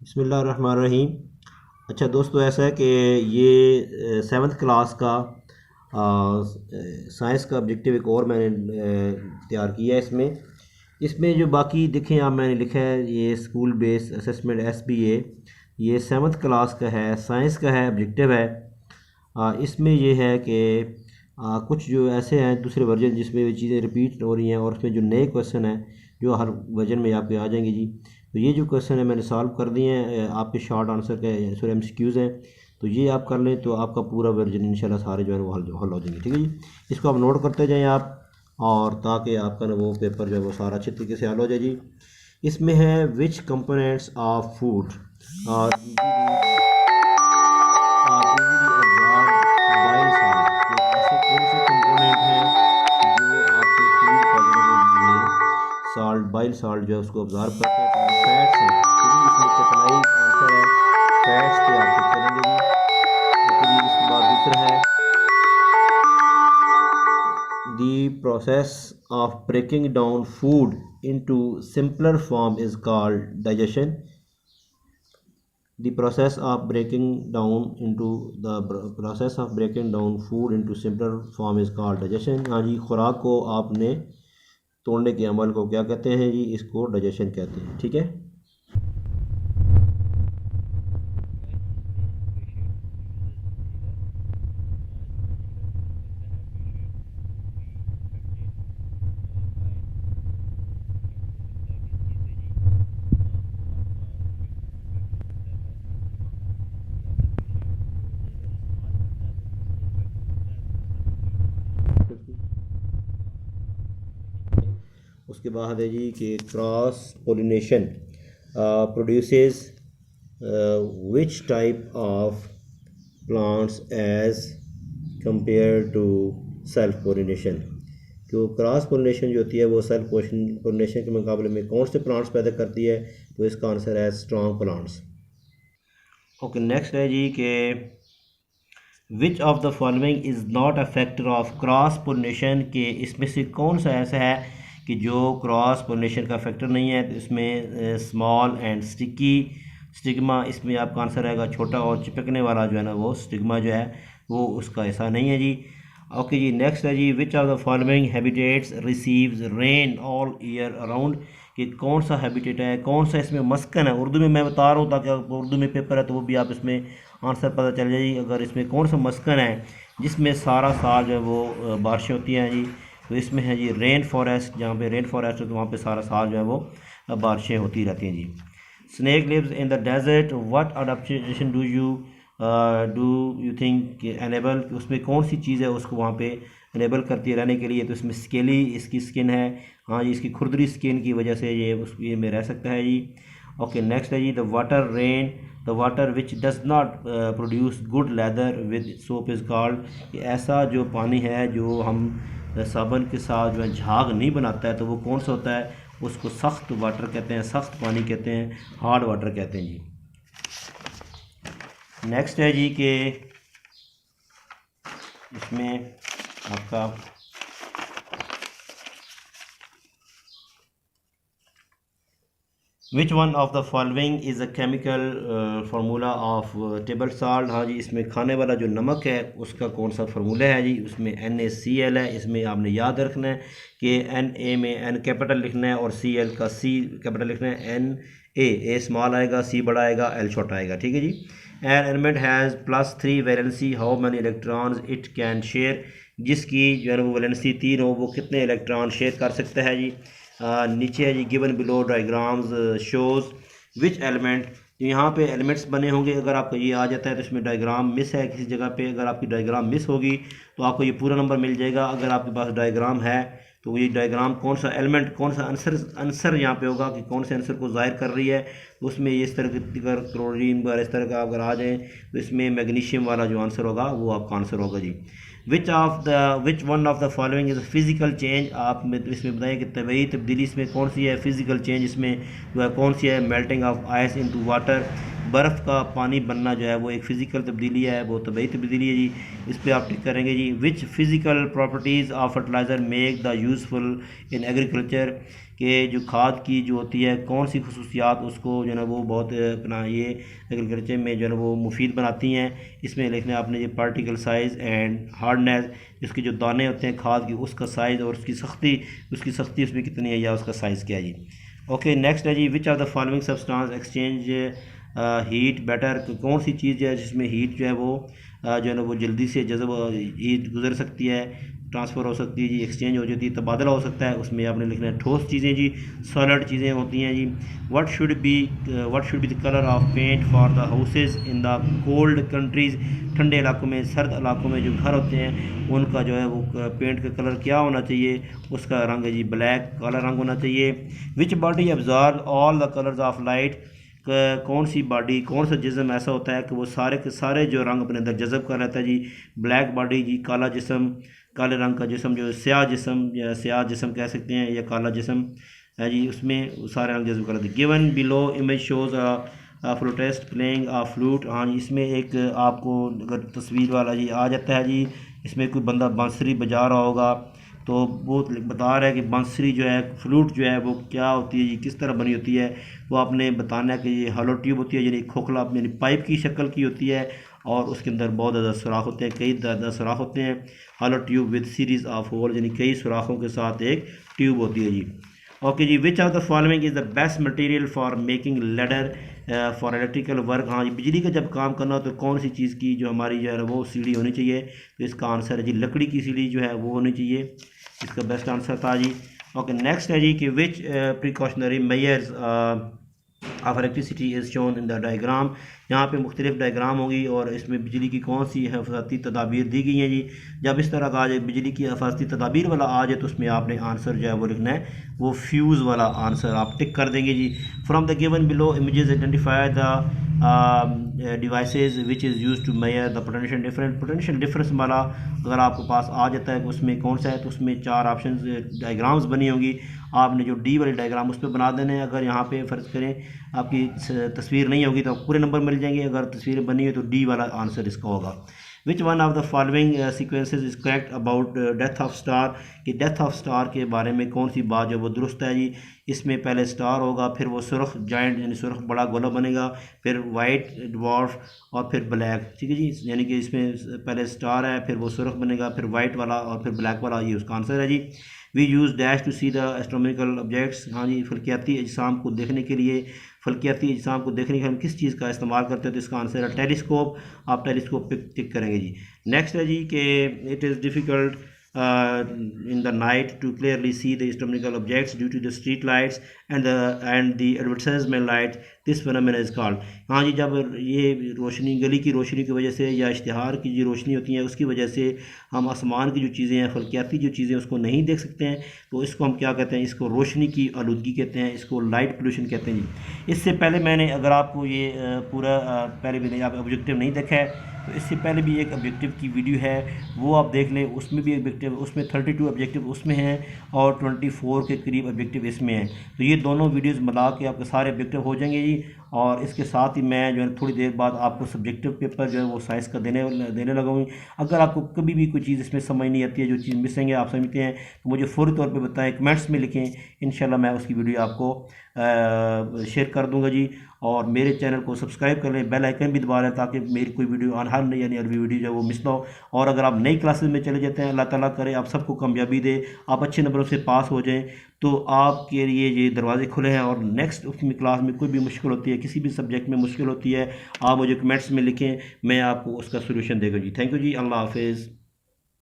बिस्मिल्लाहिर्रहमानिर्रहीम। अच्छा दोस्तों, ऐसा है कि ये 7th क्लास का साइंस का ऑब्जेक्टिव एक और मैंने तैयार किया है। इसमें जो बाकी देखें आप, मैंने लिखा है ये स्कूल बेस्ड असेसमेंट SBA, ये 7th क्लास का है, साइंस का है, ऑब्जेक्टिव है। इसमें ये है कि कुछ जो ऐसे हैं दूसरे वर्जन जिसमें ये चीज़ें रिपीट हो रही हैं, और उसमें जो नए क्वेश्चन हैं जो हर वर्जन में आपके आ जाएंगे जी। तो ये जो क्वेश्चन है मैंने सॉल्व कर दिए हैं, आपके शॉर्ट आंसर के सॉरी MCQs हैं। तो ये आप कर लें तो आपका पूरा वर्जन इंशाल्लाह सारे जो है वो हल हो जाएंगे। ठीक है जी, इसको आप नोट करते जाएँ आप, और ताकि आपका ना वो पेपर जो है वो सारा अच्छे तरीके से हल हो जाए जी। इसमें है विच कंपोनेंट्स ऑफ फूड और सॉल्ट बाइल सॉल्ट जो है उसको ऑब्जर्व करते हैं। तो फैट्स हैं, क्योंकि इसमें चतनाई आंसर है, फैट्स पे आप टिक करेंगे जी। ओके जी, इसके बाद दूसरा है the process of breaking down food into simpler form is called digestion. The process of breaking down into the process of breaking down food into simpler form is called digestion। हाँ जी, खुराक को आपने तोड़ने के अमल को क्या कहते हैं जी? इसको डाइजेशन कहते हैं। ठीक है। उसके बाद है जी कि cross pollination produces which type of plants as compare to self pollination. तो क्रॉस पोलिनेशन जो होती है वो सेल्फ पोलिनेशन के मुकाबले में कौन से प्लांट्स पैदा करती है? तो इसका आंसर है स्ट्रॉन्ग प्लांट्स। ओके, नेक्स्ट है जी कि विच of the following is not a factor of cross pollination, के इसमें से कौन सा ऐसा है कि जो क्रॉस पोलिनेशन का फैक्टर नहीं है? तो इसमें स्मॉल एंड स्टिकी स्टिग्मा, इसमें आपका आंसर आएगा छोटा और चिपकने वाला जो है ना वो स्टिग्मा जो है वो उसका ऐसा नहीं है जी। ओके जी, नेक्स्ट है जी which of the following habitats receives rain all year around, कि कौन सा हैबिटेट है, कौन सा इसमें मस्कन है। उर्दू में मैं बता रहा हूँ ताकि उर्दू में पेपर है तो वो भी आप इसमें आंसर पता चल जाएगी। अगर इसमें कौन सा मस्कन है जिसमें सारा साल जो है वो बारिशें होती हैं जी, तो इसमें है जी रेन फॉरेस्ट। जहाँ पे रेन फॉरेस्ट है तो वहाँ पे सारा साल जो है वो बारिशें होती रहती हैं जी। Snake lives in the desert, what adaptation do you think enable, उसमें कौन सी चीज़ है उसको वहाँ पे एनेबल करती है रहने के लिए? तो इसमें स्केली इसकी स्किन है। हाँ जी, इसकी खुरदरी स्किन की वजह से ये में रह सकता है जी। ओके, नेक्स्ट है जी the water rain, the water which does not produce good lather with soap is called. ऐसा जो पानी है जो हम साबुन के साथ जो है झाग नहीं बनाता है तो वो कौन सा होता है? उसको सख्त वाटर कहते हैं, सख्त पानी कहते हैं, हार्ड वाटर कहते हैं जी। नेक्स्ट है जी कि इसमें आपका विच one of the following is a chemical formula of table salt. हाँ जी, इसमें खाने वाला जो नमक है उसका कौन सा फार्मूला है जी? उसमें NaCl है। इसमें आपने याद रखना है कि Na में N कैपिटल लिखना है और Cl का C कैपिटल लिखना है। A स्मॉल आएगा, C बड़ा आएगा, L छोटा आएगा। ठीक है जी। An element has +3 valency, how many electrons it can share, जिसकी जो है वो वैलेंसी 3 हो वो कितने इलेक्ट्रॉन शेयर कर सकता है जी। नीचे है जी given below diagrams shows which element. यहाँ पे एलिमेंट्स बने होंगे, अगर आपको ये आ जाता है तो इसमें डायग्राम मिस है किसी जगह पे। अगर आपकी डायग्राम मिस होगी तो आपको ये पूरा नंबर मिल जाएगा। अगर आपके पास डायग्राम है तो ये डायग्राम कौन सा एलिमेंट, कौन सा आंसर यहाँ पे होगा कि कौन से आंसर को ज़ाहिर कर रही है, तो उसमें ये इस तरह के अगर क्लोरीन वगैरह इस तरह का अगर आ जाए तो इसमें मैग्नीशियम वाला जो आंसर होगा वो आपका आंसर होगा जी। Which one of the following is physical change, आप इसमें बताएं कि तबई तब्दीली इसमें कौन सी है फिज़िकल चेंज, इसमें जो है कौन सी है? Melting of ice into water, बर्फ़ का पानी बनना जो है वो एक फ़िज़िकल तब्दीली है, वो तबीयी तब्दीली है जी। इस पर आप टिक करेंगे जी। Which physical properties of fertilizer make the useful in agriculture, के जो खाद की जो होती है कौन सी खसूसियात उसको जो है ना वो बहुत अपना ये एग्रीकल्चर में जो है ना वो मुफीद बनाती हैं। इसमें लिखना है आपने ये पार्टिकल साइज़ एंड हार्डनेस, इसके जो दाने होते हैं खाद की उसका साइज़ और उसकी सख्ती उसमें कितनी है या उसका साइज़ क्या है जी। ओके नेक्स्ट है जी। Which are the following substance exchange heat better, कौन सी चीज़ है जिसमें हीट जो है वो जो है ना वो जल्दी से जज़ब हीट गुजर सकती है, ट्रांसफ़र हो सकती है जी, एक्सचेंज हो जाती है, तबादला हो सकता है। उसमें आपने लिखना है ठोस चीज़ें जी, सॉलिड चीज़ें होती हैं जी। What should be the colour of paint for the houses in the cold countries, ठंडे इलाकों में सर्द इलाकों में जो घर होते हैं उनका जो है वो पेंट का कलर क्या होना चाहिए, उसका रंग है जी ब्लैक, काला रंग होना चाहिए। Which body absorb all the colours of light, कौन सी बॉडी कौन सा जिस्म ऐसा होता है कि वो सारे के सारे जो रंग अपने अंदर जज़ब कर लेता है जी। ब्लैक बॉडी जी, काला जिस्म, काले रंग का जिस्म जो स्याह जिस्म या स्याह जिस्म कह सकते हैं या काला जिस्म है जी, उसमें सारे रंग जज़ब कर लेते हैं। Given below image shows flutist playing a flute, हाँ जी इसमें एक आपको अगर तस्वीर वाला जी आ जाता है जी, इसमें कोई बंदा बांसुरी बजा रहा होगा तो वो बता रहा है कि बांसुरी जो है फ्लूट जो है वो क्या होती है जी, किस तरह बनी होती है। वो आपने बताना है कि ये हॉलो ट्यूब होती है, यानी खोखला यानी पाइप की शक्ल की होती है और उसके अंदर बहुत ज़्यादा सुराख होते हैं, कई ज़्यादा सुराख होते हैं। Hollow tube with series of hole, यानी कई सुराखों के साथ एक ट्यूब होती है जी। ओके जी। Which of the following is the best material for making ladder for electrical work, हाँ जी बिजली का जब काम करना हो तो कौन सी चीज़ की जो हमारी जो है वो सीढ़ी होनी चाहिए, तो इसका आंसर है जी लकड़ी की सीढ़ी जो है वो होनी चाहिए, इसका बेस्ट आंसर था जी। ओके नेक्स्ट है जी कि which precautionary measures of electricity is shown in the diagram, यहाँ पे मुख्तलिफ डायग्राम होगी और इसमें बिजली की कौन सी हिफाजती तदाबीर दी गई हैं जी। जब इस तरह का आ जाए बिजली की हिफाजती तदाबीर वाला आ जाए तो उसमें आपने आंसर जो है वो लिखना है वो फ्यूज़ वाला आंसर आप टिक कर देंगे जी। From the given below images identify the devices which is use to measure the potential difference, potential difference वाला अगर आपके पास आ जाता है उसमें कौन सा है तो उसमें 4 ऑप्शन डायग्राम्स बनी होंगी, आपने जो डी वाली डायग्राम उस पर बना देने हैं। अगर यहाँ पे फ़र्ज़ करें आपकी तस्वीर नहीं होगी तो पूरे नंबर मिल जाएंगे, अगर तस्वीर बनी है तो डी वाला आंसर इसका होगा। विच one of the following sequences is correct about death of star, कि डेथ ऑफ स्टार के बारे में कौन सी बात जो वो दुरुस्त है जी। इसमें पहले स्टार होगा, फिर वो सुर्ख जाइंट यानी सुर्ख बड़ा गोला बनेगा, फिर वाइट ड्वार्फ और फिर ब्लैक, ठीक है जी। यानी कि इसमें पहले स्टार है, फिर वो सुर्ख बनेगा, फिर वाइट वाला और फिर ब्लैक वाला, ये उसका आंसर है जी। We use dash to see the astronomical objects, हाँ जी फल्कियाती अजसाम को देखने के लिए, फल्कियाती अजसाम को देखने के लिए हम किस चीज़ का इस्तेमाल करते हैं, तो इसका आंसर है टेलीस्कोप, आप टेलीस्कोप पे टिक करेंगे जी। नेक्स्ट है जी कि it is difficult in the night to clearly see the astronomical objects due to the street lights and the advertisement lights, this phenomenon is called, हाँ जी जब ये रोशनी गली की रोशनी की वजह से या इश्तिहार की जो रोशनी होती है उसकी वजह से हम आसमान की जो चीज़ें हैं फल्कियाती जो चीज़ें उसको नहीं देख सकते हैं, तो इसको हम क्या कहते हैं, इसको रोशनी की आलूदगी कहते हैं, इसको लाइट पोल्यूशन कहते हैं जी। इससे पहले मैंने अगर आपको ये पूरा पहले भी नहीं आप ऑब्जेक्टिव नहीं देखा है तो इससे पहले भी एक ऑब्जेक्टिव की वीडियो है वो आप देख लें, उसमें भी ऑब्जेक्टिव उसमें 32 ऑब्जेक्टिव उसमें हैं और 24 के करीब ऑब्जेक्टिव इसमें हैं, तो ये दोनों वीडियोस मिला के आपके सारे ऑब्जेक्टिव हो जाएंगे जी। और इसके साथ ही मैं जो है थोड़ी देर बाद आपको सब्जेक्टिव पेपर जो है वो साइंस का देने लगा हूँ। अगर आपको कभी भी कोई चीज़ इसमें समझ नहीं आती है, जो चीज़ मिसिंग है आप समझते हैं तो मुझे फ़ौरी तौर पे बताएं, कमेंट्स में लिखें, इंशाल्लाह मैं उसकी वीडियो आपको शेयर कर दूंगा जी। और मेरे चैनल को सब्सक्राइब कर लें, बेल आइकन भी दबा लें ताकि मेरी कोई वीडियो हर नई यानी अरबी वीडियो जो है वो मिस ना हो। और अगर आप नई क्लासेस में चले जाते हैं, अल्लाह ताला करे आप सबको कामयाबी दे, आप अच्छे नंबरों से पास हो जाएं, तो आपके लिए ये दरवाजे खुले हैं। और नेक्स्ट उसमें क्लास में कोई भी मुश्किल होती है, किसी भी सब्जेक्ट में मुश्किल होती है, आप मुझे कमेंट्स में लिखें, मैं आपको उसका सोल्यूशन देगा जी। थैंक यू जी, अल्लाह हाफिज़।